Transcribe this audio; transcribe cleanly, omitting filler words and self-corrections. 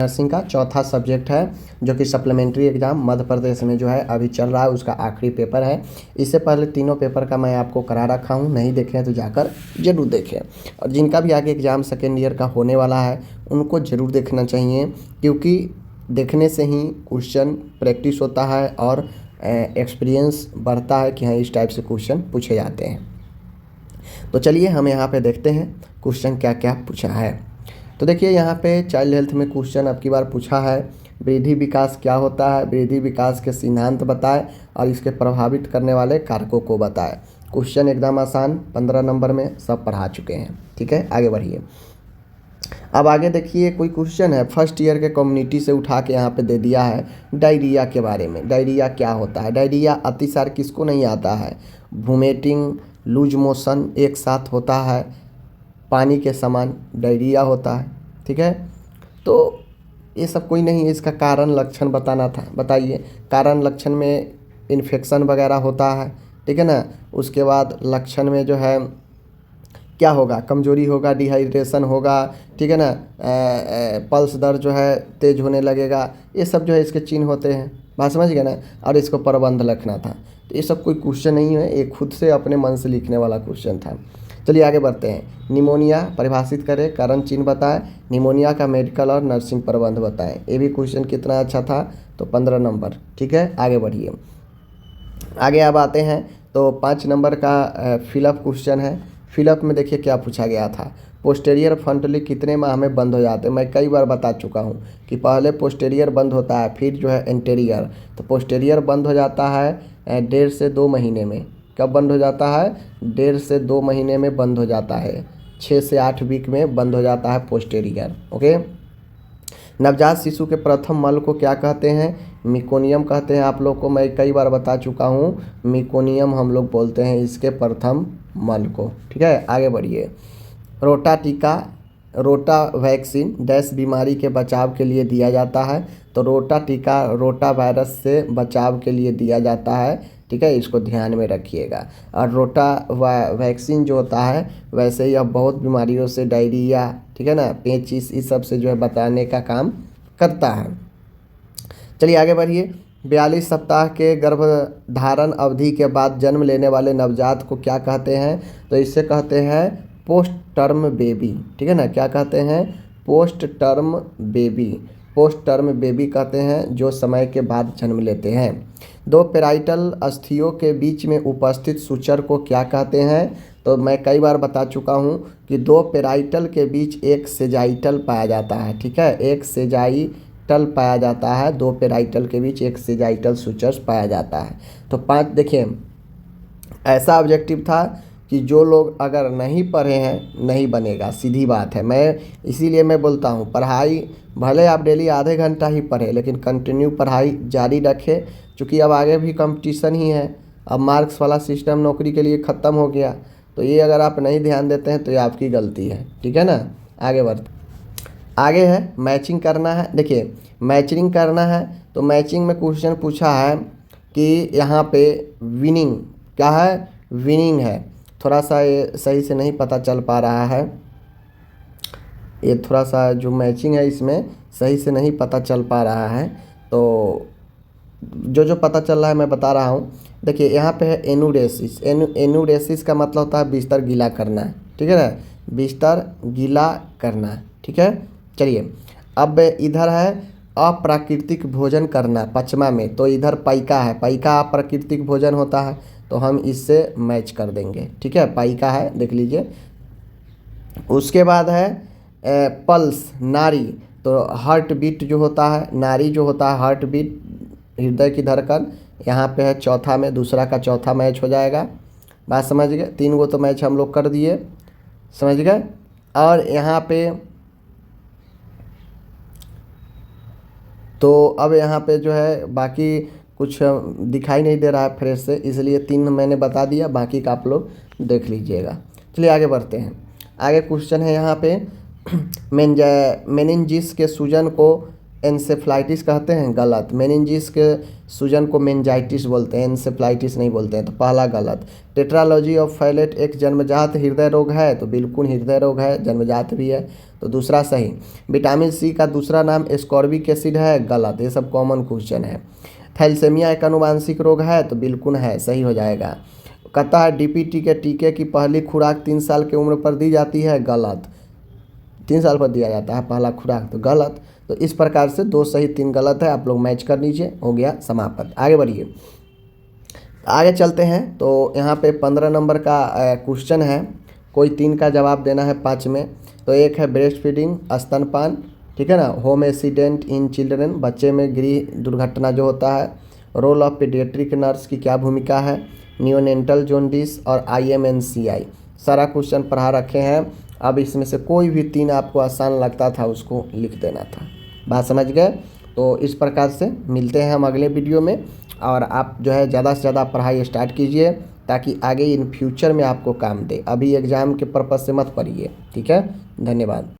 Nursing का चौथा subject है, जो कि सप्लीमेंट्री एग्ज़ाम मध्य प्रदेश में जो है अभी चल रहा है, उसका आखिरी पेपर है। इससे पहले तीनों पेपर का मैं आपको करा रखा हूँ, नहीं देखे हैं तो जाकर ज़रूर देखें। और जिनका भी आगे एग्ज़ाम सेकेंड ईयर का होने वाला है उनको ज़रूर देखना चाहिए, क्योंकि देखने से ही क्वेश्चन प्रैक्टिस होता है और एक्सपीरियंस बढ़ता है कि हाँ इस टाइप से क्वेश्चन पूछे जाते हैं। तो चलिए हम यहाँ पे देखते हैं क्वेश्चन क्या क्या पूछा है। तो देखिए यहाँ पे चाइल्ड हेल्थ में क्वेश्चन अब की बार पूछा है, वृद्धि विकास क्या होता है, वृद्धि विकास के सिद्धांत बताएं और इसके प्रभावित करने वाले कारकों को बताएं। क्वेश्चन एकदम आसान, 15 नंबर में सब पढ़ा चुके हैं। ठीक है, आगे बढ़िए। अब आगे देखिए कोई क्वेश्चन है फर्स्ट ईयर के कम्युनिटी से उठा के यहाँ पे दे दिया है डायरिया के बारे में। डायरिया क्या होता है? डायरिया अतिसार किसको नहीं आता है? वोमिटिंग, लूज मोशन एक साथ होता है, पानी के समान डायरिया होता है। ठीक है, तो ये सब कोई नहीं है, इसका कारण लक्षण बताना था। बताइए, कारण लक्षण में इन्फेक्शन वगैरह होता है, ठीक है ना। उसके बाद लक्षण में जो है क्या होगा? कमजोरी होगा, डिहाइड्रेशन होगा, ठीक है ना। पल्स दर जो है तेज होने लगेगा, ये सब जो है इसके चिन्ह होते हैं। बात समझ गए ना। और इसको प्रबंध लिखना था। तो ये सब कोई क्वेश्चन नहीं है, ये खुद से अपने मन से लिखने वाला क्वेश्चन था। चलिए आगे बढ़ते हैं। निमोनिया परिभाषित करें, कारण चिन्ह बताएं, निमोनिया का मेडिकल और नर्सिंग प्रबंध बताएं। ये भी क्वेश्चन कितना अच्छा था, तो 15 नंबर। ठीक है, आगे बढ़िए। आगे अब आते हैं तो 5 नंबर का फिलअप क्वेश्चन है। फिलअप में देखिए क्या पूछा गया था, पोस्टेरियर फ्रंटली कितने माह में बंद हो जाते हैं। मैं कई बार बता चुका हूँ कि पहले पोस्टेरियर बंद होता है, फिर जो है एंटेरियर। तो पोस्टेरियर बंद हो जाता है 1.5 से 2 महीने में। कब बंद हो जाता है? 1.5 से 2 महीने में बंद हो जाता है। 6 से 8 वीक में बंद हो जाता है पोस्टेरियर। ओके। नवजात शिशु के प्रथम मल को क्या कहते हैं? मिकोनियम कहते हैं। आप लोग को मैं कई बार बता चुका हूँ, मिकोनियम हम लोग बोलते हैं इसके प्रथम मल को। ठीक है, आगे बढ़िए। रोटा टीका, रोटा वैक्सीन डैश बीमारी के बचाव के लिए दिया जाता है। तो रोटा टीका रोटा वायरस से बचाव के लिए दिया जाता है। ठीक है, इसको ध्यान में रखिएगा। और रोटा वैक्सीन जो होता है वैसे ही अब बहुत बीमारियों से, डायरिया, ठीक है ना, पेचिस, इस सब से जो है बताने का काम करता है। चलिए आगे बढ़िए। 42 सप्ताह के गर्भधारण अवधि के बाद जन्म लेने वाले नवजात को क्या कहते हैं? तो इससे कहते हैं पोस्ट टर्म बेबी। ठीक है ना, क्या कहते हैं? Post term baby. Post term baby कहते हैं जो समय के बाद जन्म लेते हैं। 2 पेराइटल अस्थियों के बीच में उपस्थित सूचर को क्या कहते हैं? तो मैं कई बार बता चुका हूँ कि 2 पेराइटल के बीच एक सेजाइटल पाया जाता है। ठीक है, एक सेजाइटल पाया जाता है, 2 पेराइटल के बीच एक सेजाइटल सूचर पाया जाता है। तो 5 देखिए, ऐसा ऑब्जेक्टिव था कि जो लोग अगर नहीं पढ़े हैं नहीं बनेगा, सीधी बात है। मैं इसीलिए मैं बोलता हूँ पढ़ाई भले आप डेली आधे घंटा ही पढ़े, लेकिन कंटिन्यू पढ़ाई जारी रखें, क्योंकि अब आगे भी कंपटीशन ही है। अब मार्क्स वाला सिस्टम नौकरी के लिए ख़त्म हो गया, तो ये अगर आप नहीं ध्यान देते हैं तो ये आपकी गलती है। ठीक है ना, आगे बढ़ते। आगे है मैचिंग करना है। देखिए मैचिंग करना है, तो मैचिंग में क्वेश्चन पूछा है कि यहाँ पे विनिंग क्या है? विनिंग है। थोड़ा सा ये सही से नहीं पता चल पा रहा है, ये थोड़ा सा जो मैचिंग है इसमें सही से नहीं पता चल पा रहा है। तो जो पता चल रहा है मैं बता रहा हूँ। देखिए यहाँ पे है एनुरेसिस। एनुरेसिस का मतलब होता है बिस्तर गीला करना। ठीक है ना, बिस्तर गीला करना। ठीक है, चलिए अब इधर है अप्राकृतिक भोजन करना पचमा में। तो इधर पाइका है, पाइका अप्राकृतिक भोजन होता है, तो हम इससे मैच कर देंगे। ठीक है, पाइका है, देख लीजिए। उसके बाद है पल्स, नाड़ी। तो हार्ट बीट जो होता है, नाड़ी जो होता है हार्ट बीट, हृदय की धड़कन, यहाँ पे है चौथा में, दूसरा का चौथा मैच हो जाएगा। बात समझ गए? 3 गो तो मैच हम लोग कर दिए, समझ गए। और यहाँ पे तो अब यहाँ पे जो है बाकी कुछ दिखाई नहीं दे रहा है फ्रेश से, इसलिए 3 मैंने बता दिया, बाकी का आप लोग देख लीजिएगा। चलिए आगे बढ़ते हैं। आगे क्वेश्चन है यहाँ पे मेनिंजिस के सूजन को एन्सेफ्लाइटिस कहते हैं, गलत। मेनिंजिस के सूजन को मेनिंजाइटिस बोलते हैं, एन्सेफ्लाइटिस नहीं बोलते हैं, तो पहला गलत। टेट्रालॉजी ऑफ फैलेट एक जन्मजात हृदय रोग है, तो बिल्कुल हृदय रोग है, जन्मजात भी है, तो दूसरा सही। विटामिन सी का दूसरा नाम एस्कॉर्बिक एसिड है, गलत। ये सब कॉमन क्वेश्चन है। थैलेसेमिया एक अनुवांशिक रोग है, तो बिल्कुल है, सही हो जाएगा। कहता है डीपीटी के टीके की पहली खुराक 3 साल की उम्र पर दी जाती है, गलत। 3 साल पर दिया जाता है पहला खुराक, तो गलत। तो इस प्रकार से 2 सही 3 गलत है, आप लोग मैच कर लीजिए, हो गया समाप्त। आगे बढ़िए, आगे चलते हैं। तो यहाँ पे 15 नंबर का क्वेश्चन है, कोई 3 का जवाब देना है 5 में। तो एक है ब्रेस्ट फीडिंग, स्तनपान, ठीक है ना। होम एक्सीडेंट इन चिल्ड्रन, बच्चे में गृह दुर्घटना जो होता है। रोल ऑफ पीडियाट्रिक नर्स की क्या भूमिका है। नियोनेंटल जोंडिस और IMNCI, सारा क्वेश्चन पढ़ा रखे हैं। अब इसमें से कोई भी 3 आपको आसान लगता था उसको लिख देना था। बात समझ गए। तो इस प्रकार से मिलते हैं हम अगले वीडियो में, और आप जो है ज़्यादा से ज़्यादा पढ़ाई स्टार्ट कीजिए, ताकि आगे इन फ्यूचर में आपको काम दे। अभी एग्ज़ाम के पर्पज़ से मत पढ़िए, ठीक है। धन्यवाद।